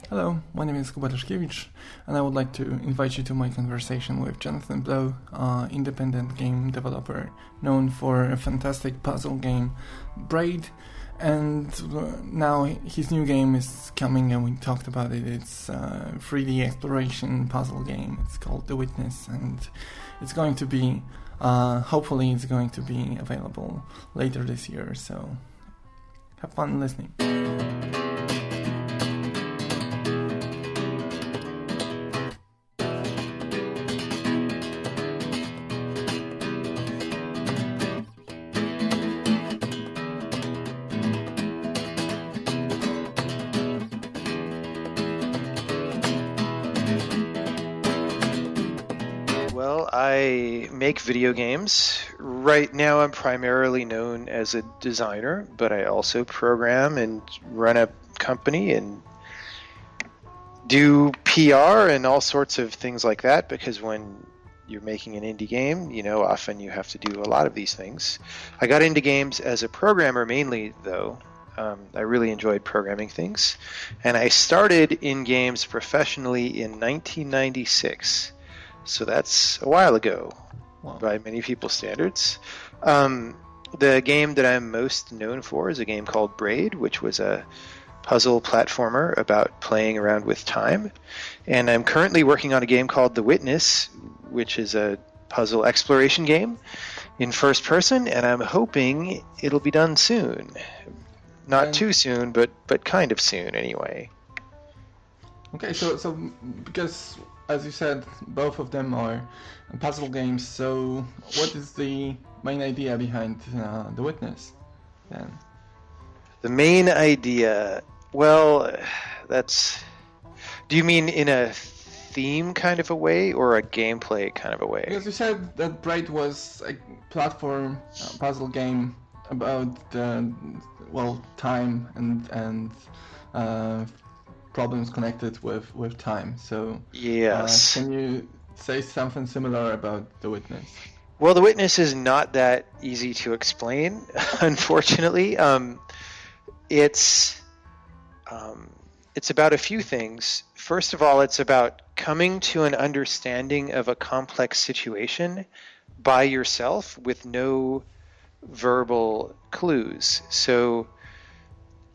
Hello, my name is Kuba Daszkiewicz, and I would like to invite you to my conversation with Jonathan Blow, independent game developer known for a fantastic puzzle game, Braid, and now his new game is coming and we talked about it. It's a 3D exploration puzzle game. It's called The Witness, and it's going to be, hopefully it's going to be available later this year, so have fun listening. Well, I make video games. Right now I'm primarily known as a designer, but I also program and run a company and do PR and all sorts of things like that, because when you're making an indie game, often you have to do a lot of these things. I got into games as a programmer mainly, though. I really enjoyed programming things, and I started in games professionally in 1996. So that's a while ago. Wow. By many people's standards. The game that I'm most known for is a game called Braid, which was a puzzle platformer about playing around with time. And I'm currently working on a game called The Witness, which is a puzzle exploration game in first person, and I'm hoping it'll be done soon. Not too soon, but kind of soon anyway. Okay, so because, as you said, both of them are puzzle games, so what is the main idea behind The Witness, then? The main idea, well, do you mean in a theme kind of a way or a gameplay kind of a way? Because you said that Braid was a platform puzzle game about, time and problems connected with time. So yes. Can you say something similar about The Witness? Well, The Witness is not that easy to explain, unfortunately. It's about a few things. First of all, it's about coming to an understanding of a complex situation by yourself with no verbal clues. So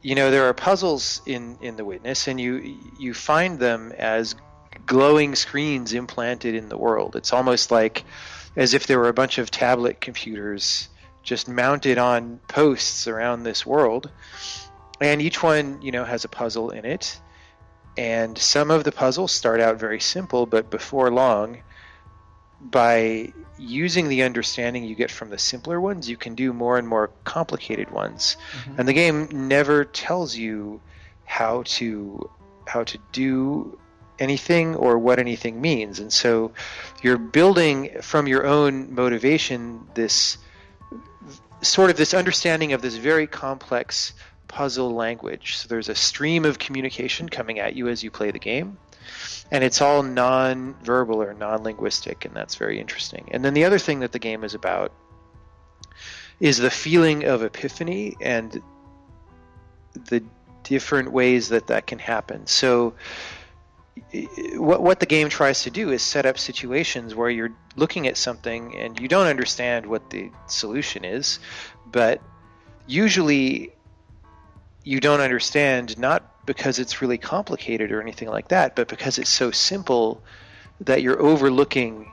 there are puzzles in The Witness, and you find them as glowing screens implanted in the world. It's almost like as if there were a bunch of tablet computers just mounted on posts around this world, and each one has a puzzle in it. And some of the puzzles start out very simple, but before long, by using the understanding you get from the simpler ones, you can do more and more complicated ones. Mm-hmm. And the game never tells you how to do anything or what anything means. And so you're building from your own motivation this understanding of this very complex puzzle language. So there's a stream of communication coming at you as you play the game. And it's all non-verbal or non-linguistic, and that's very interesting. And then the other thing that the game is about is the feeling of epiphany and the different ways that can happen. So what the game tries to do is set up situations where you're looking at something and you don't understand what the solution is, but usually you don't understand not because it's really complicated or anything like that, but because it's so simple that you're overlooking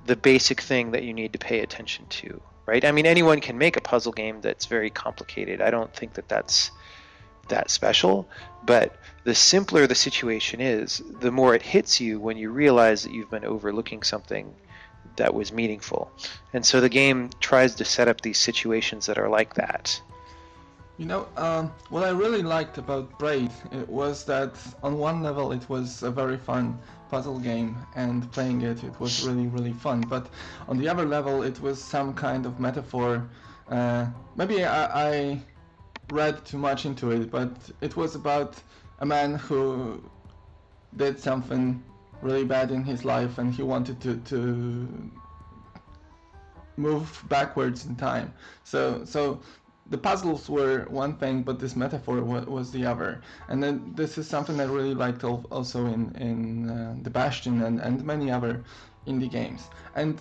the basic thing that you need to pay attention to, right? I mean, anyone can make a puzzle game that's very complicated. I don't think that's that special, but the simpler the situation is, the more it hits you when you realize that you've been overlooking something that was meaningful. And so the game tries to set up these situations that are like that. What I really liked about Braid was that on one level it was a very fun puzzle game, and playing it was really, really fun. But on the other level it was some kind of metaphor. Maybe I read too much into it, but it was about a man who did something really bad in his life and he wanted to move backwards in time. So the puzzles were one thing, but this metaphor was the other. And then this is something I really liked also in the Bastion and many other indie games. And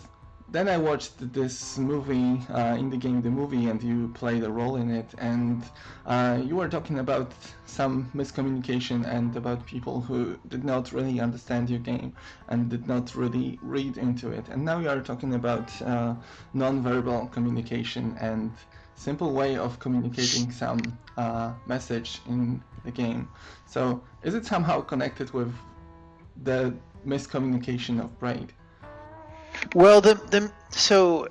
then I watched this movie, indie game, the movie, and you played a role in it, and you were talking about some miscommunication and about people who did not really understand your game and did not really read into it. And now you are talking about non-verbal communication and simple way of communicating some message in the game. So is it somehow connected with the miscommunication of Braid? Well, so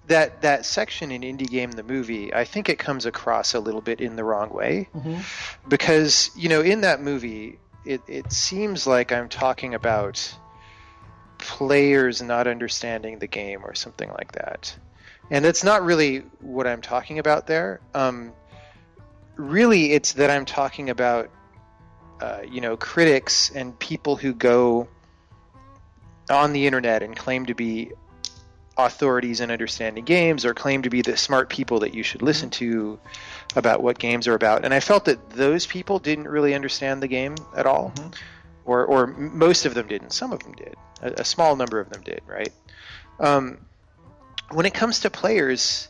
that section in Indie Game the movie, I think it comes across a little bit in the wrong way, because in that movie it seems like I'm talking about players not understanding the game or something like that, and that's not really what I'm talking about there. Really, it's that I'm talking about critics and people who go on the internet and claim to be authorities in understanding games, or claim to be the smart people that you should listen to about what games are about. And I felt that those people didn't really understand the game at all, or most of them didn't. Some of them did. A small number of them did, right? When it comes to players,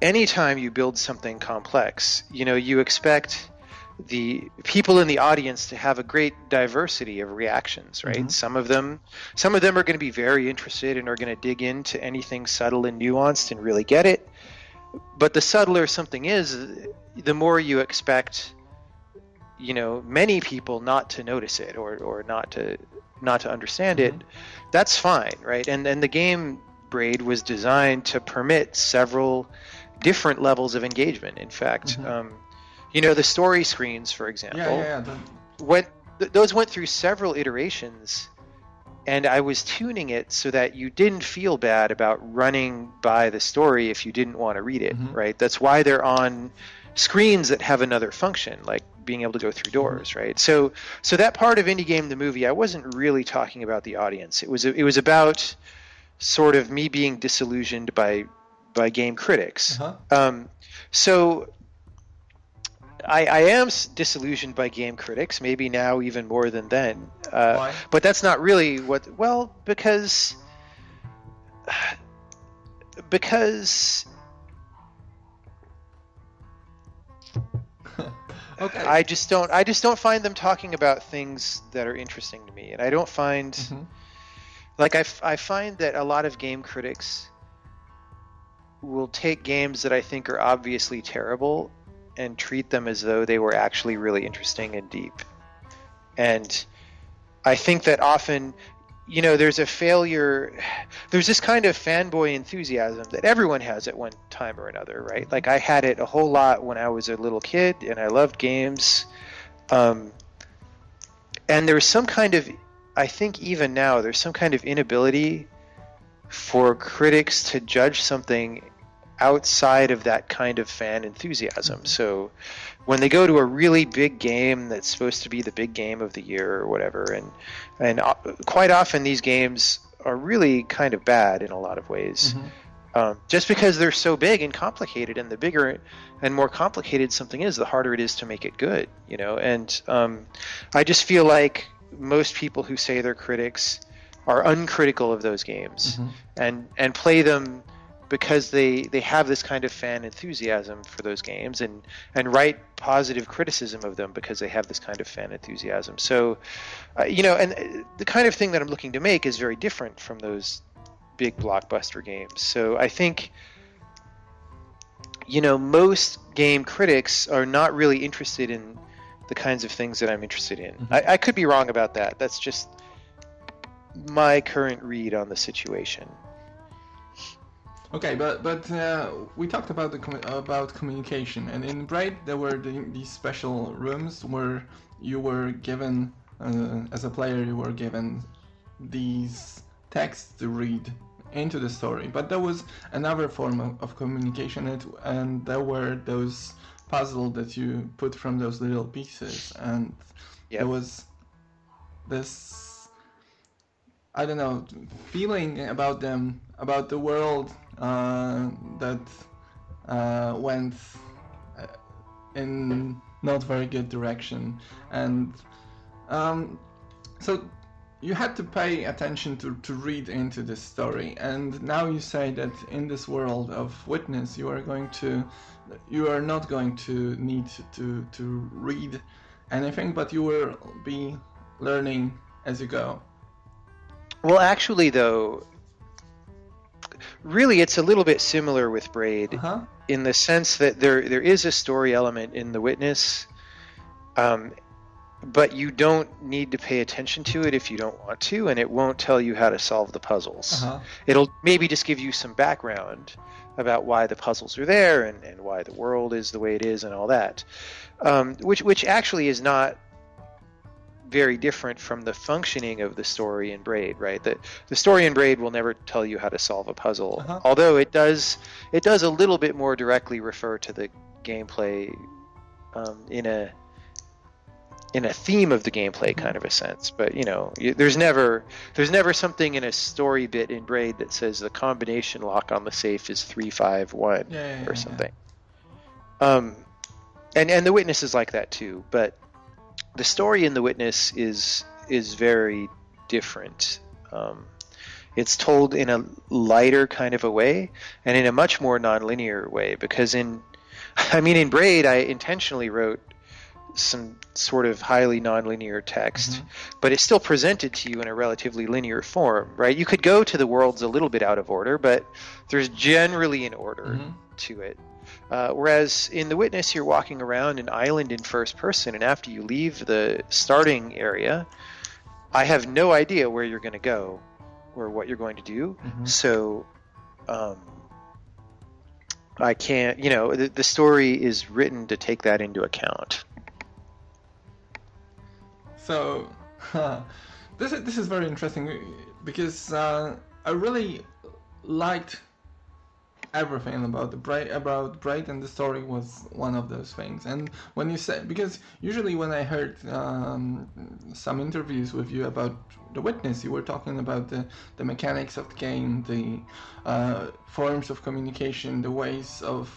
anytime you build something complex, you expect the people in the audience to have a great diversity of reactions, right? Some of them are going to be very interested and are going to dig into anything subtle and nuanced and really get it. But the subtler something is, the more you expect, many people not to notice it or not to understand it. That's fine, right? And the game Braid was designed to permit several different levels of engagement. In fact, the story screens, for example, those went through several iterations, and I was tuning it so that you didn't feel bad about running by the story if you didn't want to read it, right? That's why they're on screens that have another function, like being able to go through doors, right? So that part of Indie Game the movie, I wasn't really talking about the audience. It was about sort of me being disillusioned by game critics. So I am disillusioned by game critics, maybe now even more than then. Why? But that's not really because okay. I just don't find them talking about things that are interesting to me, and I don't find I find that a lot of game critics will take games that I think are obviously terrible and treat them as though they were actually really interesting and deep. And I think that often, there's a failure, there's this kind of fanboy enthusiasm that everyone has at one time or another, right? Like I had it a whole lot when I was a little kid and I loved games. And there's some kind of, I think even now, there's some kind of inability for critics to judge something outside of that kind of fan enthusiasm. So when they go to a really big game that's supposed to be the big game of the year or whatever, and quite often these games are really kind of bad in a lot of ways, just because they're so big and complicated, and the bigger and more complicated something is, the harder it is to make it good, and I just feel like most people who say they're critics are uncritical of those games and play them because they have this kind of fan enthusiasm for those games and write positive criticism of them because they have this kind of fan enthusiasm. So, and the kind of thing that I'm looking to make is very different from those big blockbuster games. So I think, most game critics are not really interested in the kinds of things that I'm interested in. I could be wrong about that. That's just my current read on the situation. Okay, but we talked about about communication, and in Braid there were these special rooms where you were given, as a player, you were given these texts to read into the story. But there was another form of communication, and there were those puzzles that you put from those little pieces, and there was this, I don't know, feeling about them, about the world that went in not very good direction, and so you had to pay attention to read into this story. And now you say that in this world of Witness, you are not going to need to read anything, but you will be learning as you go. Well, actually, though, really, it's a little bit similar with Braid in the sense that there is a story element in The Witness, but you don't need to pay attention to it if you don't want to, and it won't tell you how to solve the puzzles. It'll maybe just give you some background about why the puzzles are there and why the world is the way it is and all that, which actually is not very different from the functioning of the story in Braid, right? The story in Braid will never tell you how to solve a puzzle, although it does a little bit more directly refer to the gameplay in a theme of the gameplay kind of a sense. But there's never something in a story bit in Braid that says the combination lock on the safe is 351 or something. And The Witness is like that too, but the story in The Witness is very different. It's told in a lighter kind of a way and in a much more nonlinear way, because in Braid I intentionally wrote some sort of highly nonlinear text, but it's still presented to you in a relatively linear form, right? You could go to the worlds a little bit out of order, but there's generally an order to it. Whereas in The Witness, you're walking around an island in first person, and after you leave the starting area, I have no idea where you're going to go or what you're going to do. So I can't, the story is written to take that into account. So this is very interesting, because I really liked everything about Braid, and the story was one of those things. And when you said, because usually when I heard some interviews with you about The Witness, you were talking about the mechanics of the game, the forms of communication, the ways of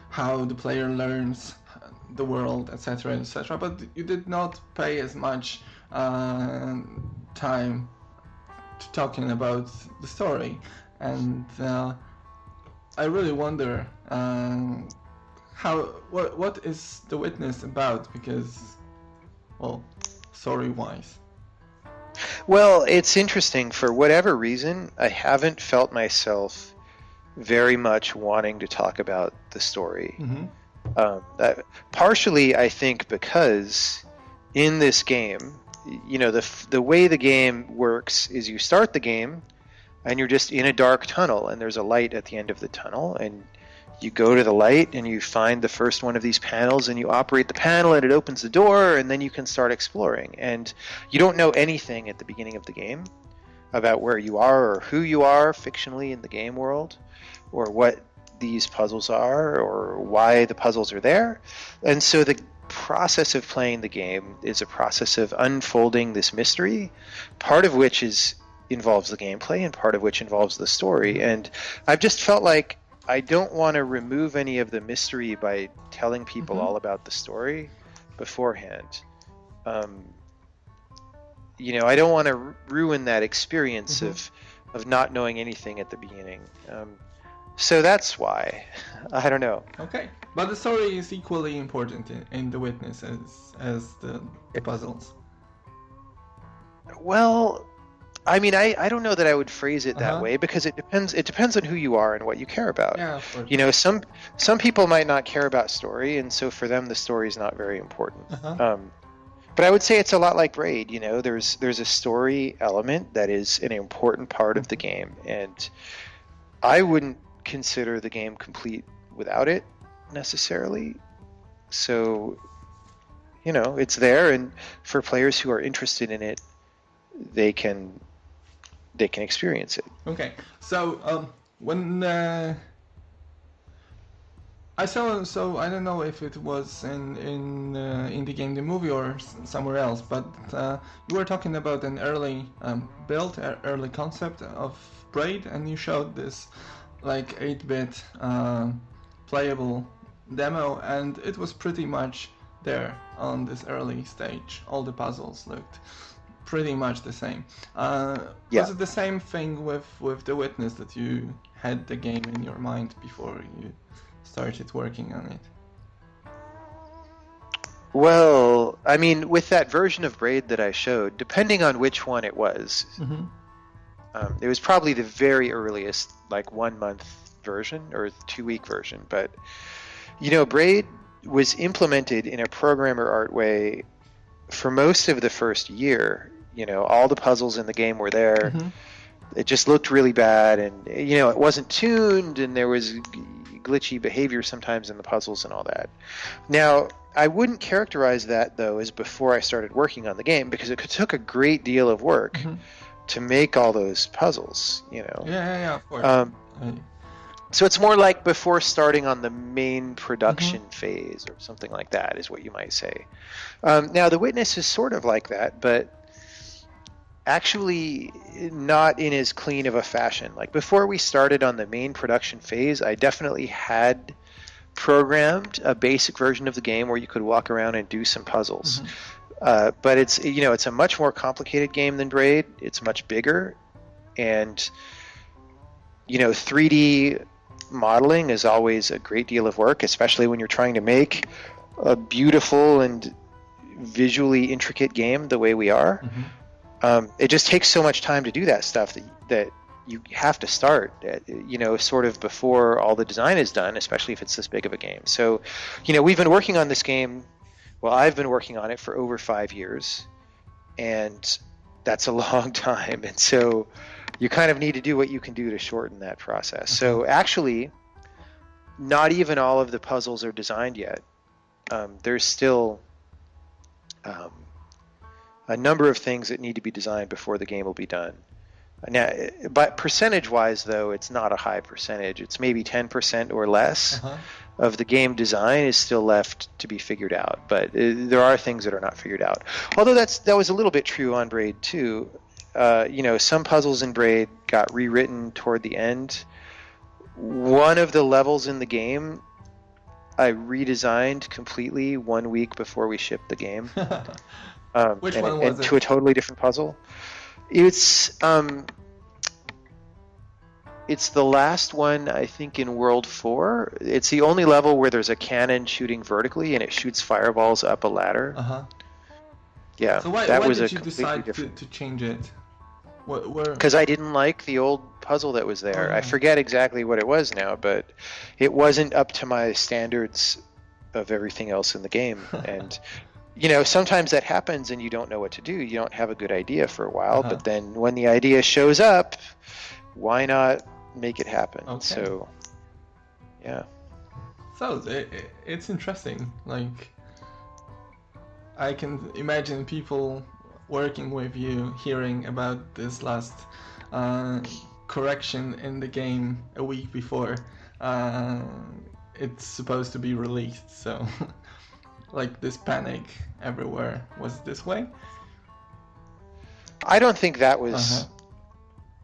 how the player learns the world, etc., etc. But you did not pay as much time to talking about the story, and I really wonder what is The Witness about, because, well, story-wise. Well, it's interesting. For whatever reason, I haven't felt myself very much wanting to talk about the story. Partially, I think, because in this game, the way the game works is you start the game and you're just in a dark tunnel, and there's a light at the end of the tunnel, and you go to the light and you find the first one of these panels and you operate the panel and it opens the door, and then you can start exploring. And you don't know anything at the beginning of the game about where you are or who you are fictionally in the game world, or what these puzzles are, or why the puzzles are there. And so the process of playing the game is a process of unfolding this mystery, part of which involves the gameplay and part of which involves the story. And I've just felt like I don't want to remove any of the mystery by telling people all about the story beforehand. I don't want to ruin that experience of not knowing anything at the beginning. So that's why. I don't know. Okay, but the story is equally important in The Witness as the puzzles. Well, I don't know that I would phrase it that way, because it depends on who you are and what you care about. Yeah, of course. Some people might not care about story, and so for them the story is not very important. But I would say it's a lot like Braid. There's a story element that is an important part of the game, and I wouldn't consider the game complete without it necessarily. So, it's there, and for players who are interested in it, they can experience it. Okay, so when I saw, so I don't know if it was in the game, the movie, or somewhere else, but you were talking about an early build, early concept of Braid, and you showed this like 8-bit playable demo, and it was pretty much there on this early stage. All the puzzles looked pretty much the same. Was it the same thing with The Witness, that you had the game in your mind before you started working on it? Well, I mean, with that version of Braid that I showed, depending on which one it was, it was probably the very earliest, like 1 month version or 2-week version. But, Braid was implemented in a programmer art way for most of the first year. All the puzzles in the game were there. It just looked really bad, and, it wasn't tuned, and there was glitchy behavior sometimes in the puzzles and all that. Now, I wouldn't characterize that, though, as before I started working on the game, because it took a great deal of work to make all those puzzles, Yeah, of course. So it's more like before starting on the main production phase or something like that, is what you might say. Now, The Witness is sort of like that, but actually not in as clean of a fashion. Like before we started on the main production phase, I definitely had programmed a basic version of the game where you could walk around and do some puzzles. But it's a much more complicated game than Braid. It's much bigger, and 3D modeling is always a great deal of work, especially when you're trying to make a beautiful and visually intricate game the way we are. It just takes so much time to do that stuff that you have to start, sort of before all the design is done, especially if it's this big of a game. So, we've been working on this game. Well, I've been working on it for over 5 years, and that's a long time. And so you kind of need to do what you can do to shorten that process. So actually, not even all of the puzzles are designed yet. There's still a number of things that need to be designed before the game will be done. Now, but percentage-wise, though, it's not a high percentage. It's maybe 10% or less of the game design is still left to be figured out. But there are things that are not figured out. Although that was a little bit true on Braid too. Some puzzles in Braid got rewritten toward the end. One of the levels in the game I redesigned completely 1 week before we shipped the game. Which one was it? To a totally different puzzle. It's the last one, I think, in World 4. It's the only level where there's a cannon shooting vertically and it shoots fireballs up a ladder. Yeah, so why did you decide to change it? Because I didn't like the old puzzle that was there. I forget exactly what it was now, but it wasn't up to my standards of everything else in the game. And sometimes that happens and you don't know what to do. You don't have a good idea for a while, but then when the idea shows up, why not make it happen? Okay. So, yeah. So it's interesting. Like, I can imagine people working with you hearing about this last correction in the game a week before it's supposed to be released. So, like, this panic everywhere. Was it this way? I don't think that was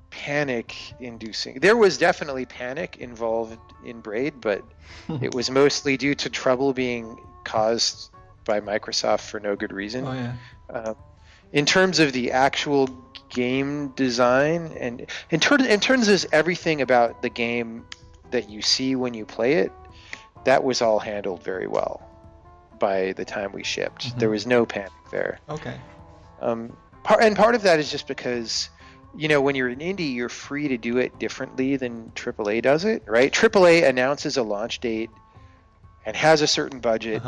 panic-inducing. There was definitely panic involved in Braid, but it was mostly due to trouble being caused by Microsoft for no good reason. In terms of the actual game design, and in terms of everything about the game that you see when you play it, that was all handled very well by the time we shipped. There was no panic there. Okay. Part of that is just because, when you're an indie, you're free to do it differently than AAA does it, right? AAA announces a launch date and has a certain budget.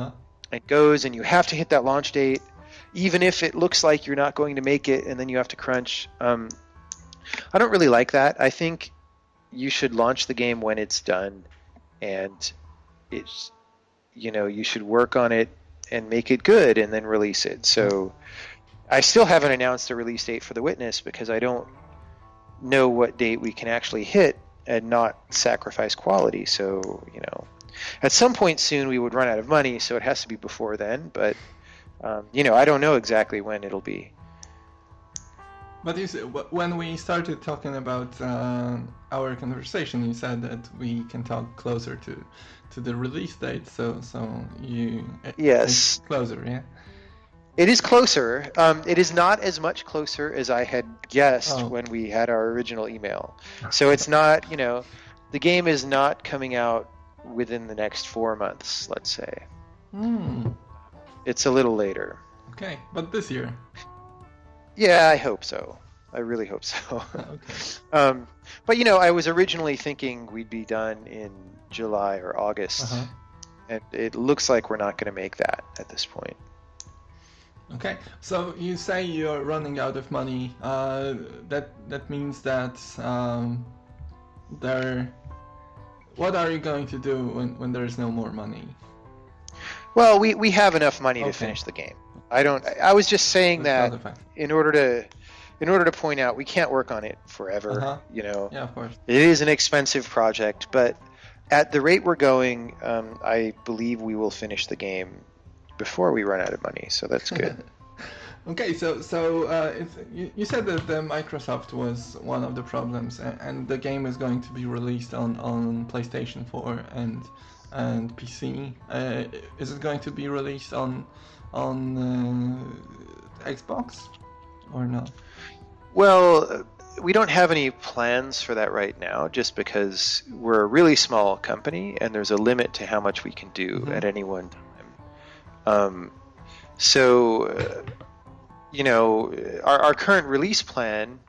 It goes, and you have to hit that launch date, even if it looks like you're not going to make it, and then you have to crunch. I don't really like that. I think you should launch the game when it's done, and it's, you should work on it and make it good and then release it. So I still haven't announced a release date for The Witness because I don't know what date we can actually hit and not sacrifice quality. So, at some point soon we would run out of money, so it has to be before then. But, I don't know exactly when it'll be. But you said, when we started talking about our conversation, you said that we can talk closer to the release date. So Yes. it's closer, yeah. It is closer. It is not as much closer as I had guessed Oh. when we had our original email. So it's not, the game is not coming out within the next 4 months, let's say. It's a little later. Okay, but this year. Yeah, I hope so. I really hope so. Okay. But I was originally thinking we'd be done in July or August, and it looks like we're not going to make that at this point. Okay, so you say you're running out of money. That means that what are you going to do when there's no more money? Well, we have enough money to finish the game. I was just saying that in order to point out we can't work on it forever. Yeah, of course. It is an expensive project, but at the rate we're going, I believe we will finish the game before we run out of money, so that's good. Okay, so you said that the Microsoft was one of the problems, and the game is going to be released on PlayStation 4 and PC. Is it going to be released on Xbox or not? Well, we don't have any plans for that right now, just because we're a really small company and there's a limit to how much we can do at any one time. Our current release plan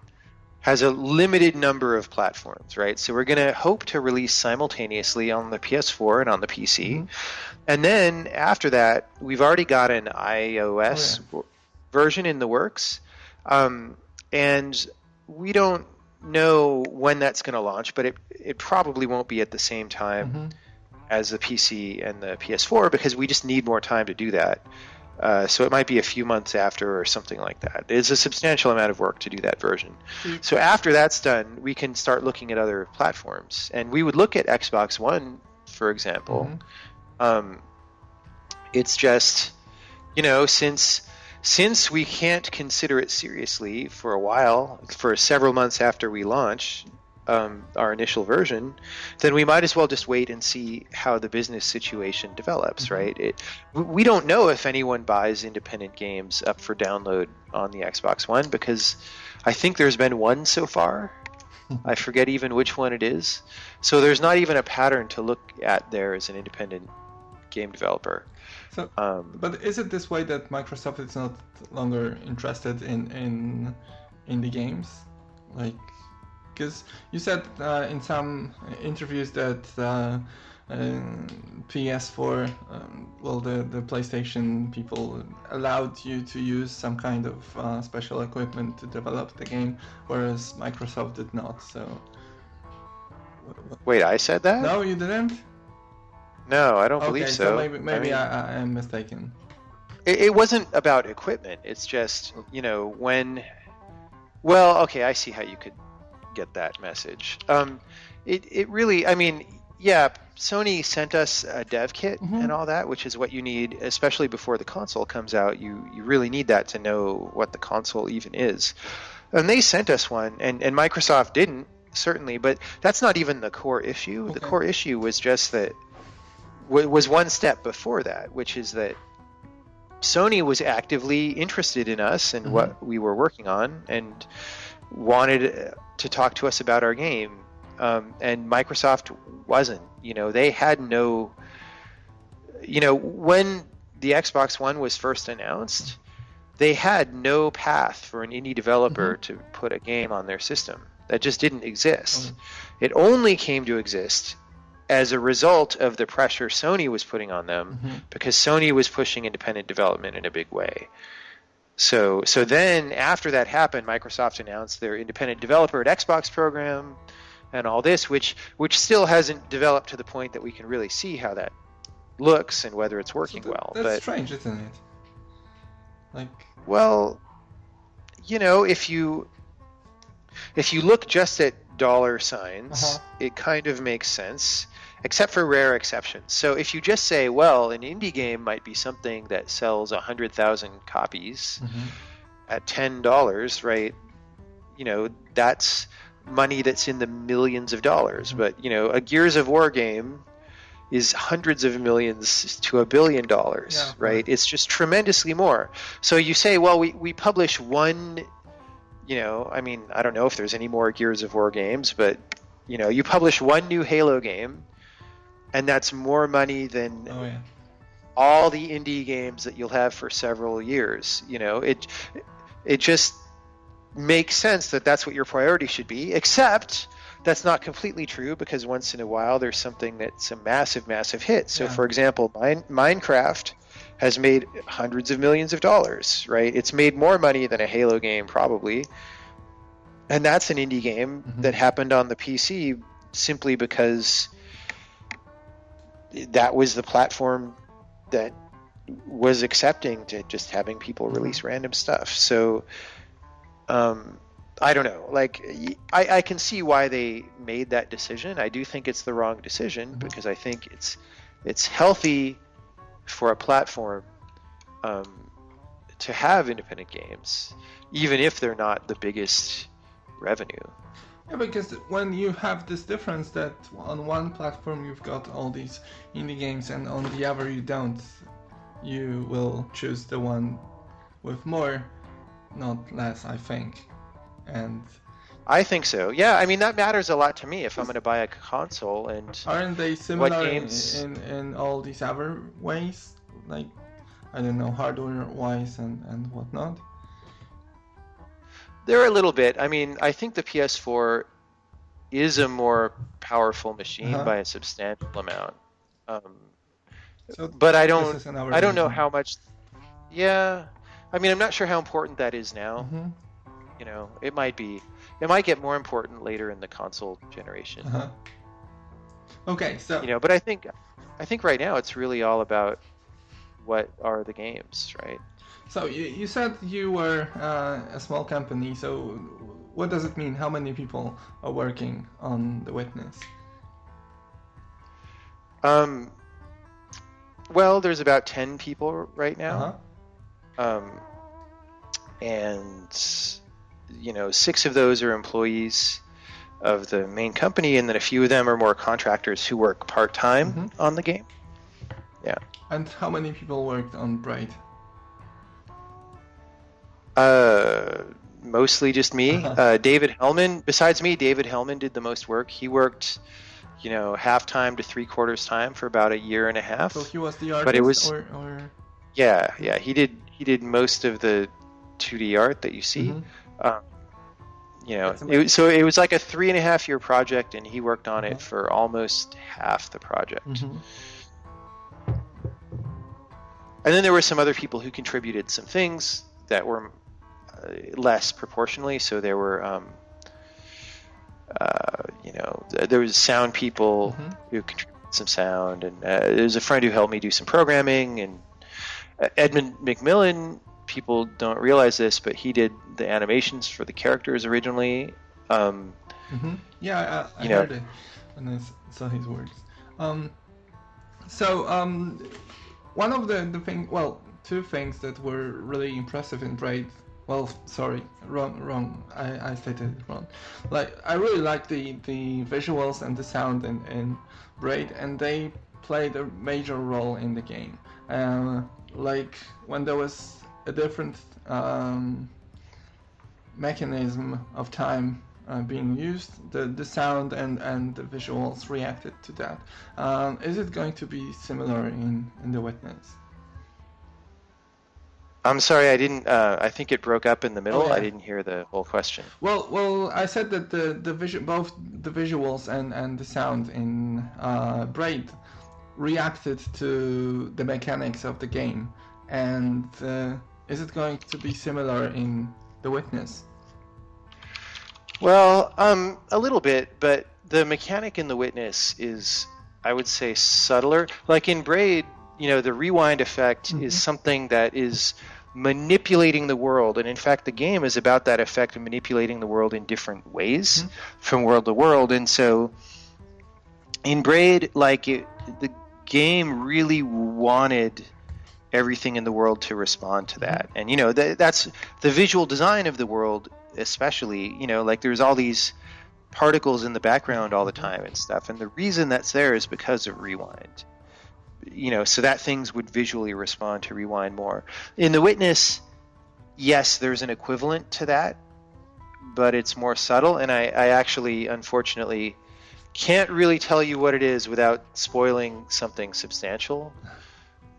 has a limited number of platforms, right? So we're going to hope to release simultaneously on the PS4 and on the PC. And then after that, we've already got an iOS version in the works. And we don't know when that's going to launch, but it probably won't be at the same time as the PC and the PS4, because we just need more time to do that. So it might be a few months after or something like that. It's a substantial amount of work to do that version. So after that's done, we can start looking at other platforms. And we would look at Xbox One, for example. It's just, since we can't consider it seriously for a while, for several months after we launch our initial version, then we might as well just wait and see how the business situation develops, right? We don't know if anyone buys independent games up for download on the Xbox One, because I think there's been one so far. I forget even which one it is. So there's not even a pattern to look at there as an independent game developer. So, but is it this way that Microsoft is not longer interested in the games? Like, because you said in some interviews that PS4, the PlayStation people allowed you to use some kind of special equipment to develop the game, whereas Microsoft did not. So. Wait, I said that? No, you didn't? No, I don't believe so. Maybe I am mistaken. It wasn't about equipment. It's just, when... Well, okay, I see how you could get that message. It really, Sony sent us a dev kit and all that, which is what you need, especially before the console comes out. You really need that to know what the console even is. And they sent us one, and Microsoft didn't, certainly, but that's not even the core issue. Okay. The core issue was just that was one step before that, which is that Sony was actively interested in us and what we were working on and wanted to talk to us about our game, and Microsoft wasn't. They had no, when the Xbox One was first announced, they had no path for an indie developer to put a game on their system. That just didn't exist. It only came to exist as a result of the pressure Sony was putting on them, because Sony was pushing independent development in a big way. So then after that happened, Microsoft announced their independent developer at Xbox program and all this, which still hasn't developed to the point that we can really see how that looks and whether it's working well. That's strange, isn't it? Well, if you look just at dollar signs, it kind of makes sense, except for rare exceptions. So if you just say, well, an indie game might be something that sells 100,000 copies at $10, right? that's money that's in the millions of dollars. But a Gears of War game is hundreds of millions to $1 billion, right? Right. It's just tremendously more. So you say, well, we publish one, I mean, I don't know if there's any more Gears of War games, but you publish one new Halo game, and that's more money than all the indie games that you'll have for several years. It just makes sense that that's what your priority should be, except that's not completely true, because once in a while there's something that's a massive hit. So for example, Minecraft has made hundreds of millions of dollars, right? It's made more money than a Halo game probably, and that's an indie game that happened on the PC simply because that was the platform that was accepting to just having people release random stuff. So I don't know. Like, I can see why they made that decision. I do think it's the wrong decision, because I think it's healthy for a platform to have independent games, even if they're not the biggest revenue. Yeah, because when you have this difference that on one platform you've got all these indie games and on the other you don't, you will choose the one with more, not less, I think. And I think so. Yeah, I mean, that matters a lot to me if I'm going to buy a console. And aren't they similar what games? in all these other ways? Like, I don't know, hardware-wise and whatnot? They're a little bit. I mean, I think the PS4 is a more powerful machine by a substantial amount. But I don't know how much. Yeah, I mean, I'm not sure how important that is now. It might get more important later in the console generation. Okay, so but I think right now it's really all about what are the games, right? So you said you were a small company. So what does it mean? How many people are working on The Witness? Well, there's about 10 people right now. And 6 of those are employees of the main company, and then a few of them are more contractors who work part-time on the game. Yeah. And how many people worked on Braid? Mostly just me. David Hellman, besides me, David Hellman did the most work. He worked, half-time to three-quarters time for about a year and a half. So he was the artist, but it was, or... Yeah, he did most of the 2D art that you see. It was like a 3.5-year project, and he worked on it for almost half the project. And then there were some other people who contributed some things that were less proportionally. So there were, there was sound people who contributed some sound, and there's a friend who helped me do some programming, and Edmund McMillan. People don't realize this, but he did the animations for the characters originally. Yeah, I heard it when I saw his works. One of the thing, well, two things that were really impressive in Braid. Well, sorry, wrong. I stated it wrong. Like, I really like the visuals and the sound in Braid, and they played a major role in the game. Like when there was a different mechanism of time being used, the sound and the visuals reacted to that. Is it going to be similar in The Witness? I'm sorry, I didn't. I think it broke up in the middle. I didn't hear the whole question. Well, I said that both the visuals and the sound in Braid reacted to the mechanics of the game, and is it going to be similar in The Witness? Well, a little bit, but the mechanic in The Witness is, I would say, subtler. Like in Braid, the rewind effect is something that is manipulating the world, and in fact the game is about that effect of manipulating the world in different ways from world to world. And so in Braid, the game really wanted everything in the world to respond to that. And that's the visual design of the world especially, like there's all these particles in the background all the time and stuff. And the reason that's there is because of rewind, so that things would visually respond to rewind more. In the Witness, yes, there's an equivalent to that, but it's more subtle. And I actually, unfortunately, can't really tell you what it is without spoiling something substantial.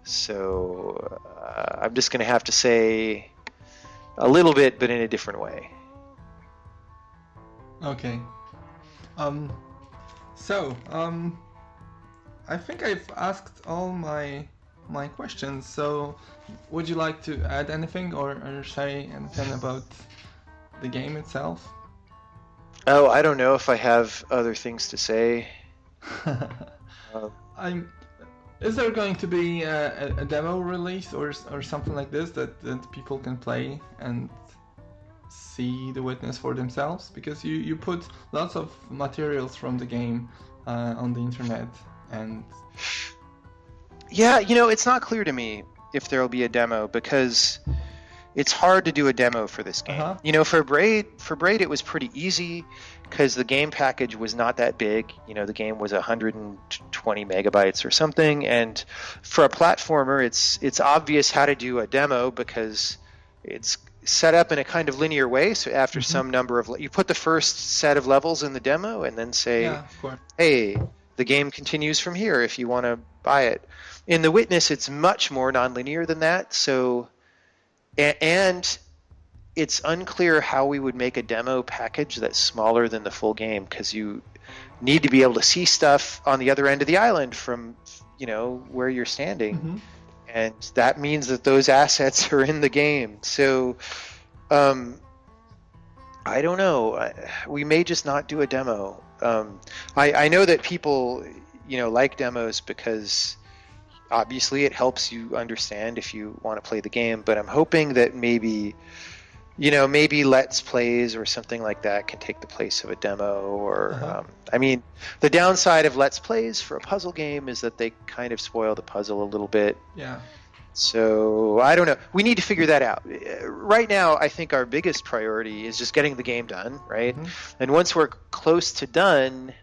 So I'm just going to have to say a little bit, but in a different way. Okay. I think I've asked all my questions. So, would you like to add anything or say anything about the game itself? Oh, I don't know if I have other things to say. Is there going to be a demo release or something like this that people can play and see the Witness for themselves? Because you put lots of materials from the game on the internet, and yeah, it's not clear to me if there'll be a demo, because it's hard to do a demo for this game. For Braid it was pretty easy because the game package was not that big. The game was 120 megabytes or something, and for a platformer it's obvious how to do a demo because it's set up in a kind of linear way. So after some number of, you put the first set of levels in the demo and then say, hey, the game continues from here if you want to buy it. In the Witness, it's much more nonlinear than that. So, and it's unclear how we would make a demo package that's smaller than the full game, because you need to be able to see stuff on the other end of the island from, where you're standing. And that means that those assets are in the game. So, I don't know. We may just not do a demo. I know that people, like demos because obviously it helps you understand if you want to play the game. But I'm hoping that maybe Let's Plays or something like that can take the place of a demo. Or, the downside of Let's Plays for a puzzle game is that they kind of spoil the puzzle a little bit. Yeah. So I don't know. We need to figure that out. Right now, I think our biggest priority is just getting the game done, right? And once we're close to done,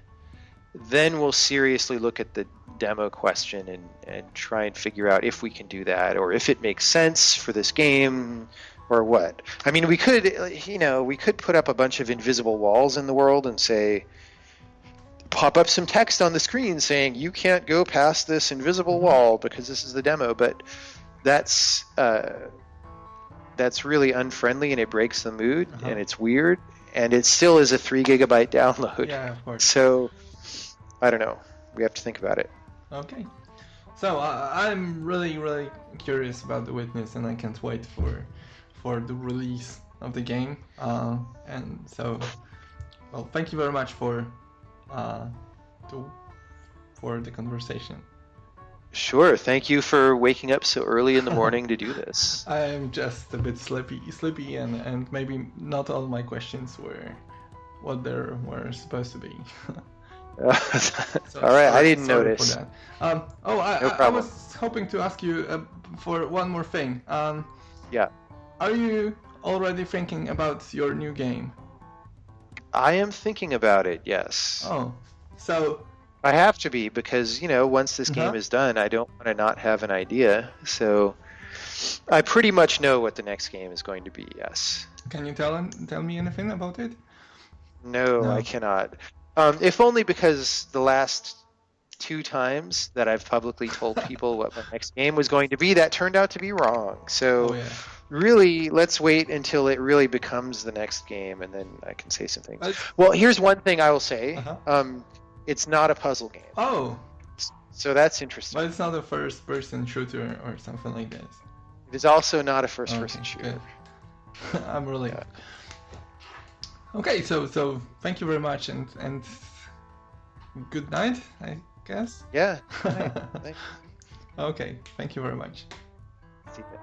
then we'll seriously look at the demo question and try and figure out if we can do that or if it makes sense for this game or what. We could put up a bunch of invisible walls in the world and say, pop up some text on the screen saying you can't go past this invisible wall because this is the demo, but that's really unfriendly and it breaks the mood and it's weird, and it still is a 3 gigabyte download. Yeah, of course. So I don't know. We have to think about it. Okay. So I'm really, really curious about the Witness, and I can't wait for the release of the game. And so, well, thank you very much for the conversation. Sure. Thank you for waking up so early in the morning to do this. I'm just a bit sleepy, and maybe not all my questions were what they were supposed to be. So, all right, I didn't notice. For that. I was hoping to ask you for one more thing. Yeah. Are you already thinking about your new game? I am thinking about it, yes. Oh, so... I have to be, because, once this game is done, I don't want to not have an idea. So I pretty much know what the next game is going to be, yes. Can you tell me anything about it? No, I cannot. If only because the last 2 times that I've publicly told people what my next game was going to be, that turned out to be wrong. So really, let's wait until it really becomes the next game, and then I can say some things. Well, here's one thing I will say. It's not a puzzle game. Oh. So that's interesting. But it's not a first-person shooter or something like this. It is also not a first-person shooter. Good. I'm really... Okay, so thank you very much, and good night, I guess? Yeah. Okay, thank you very much. See you.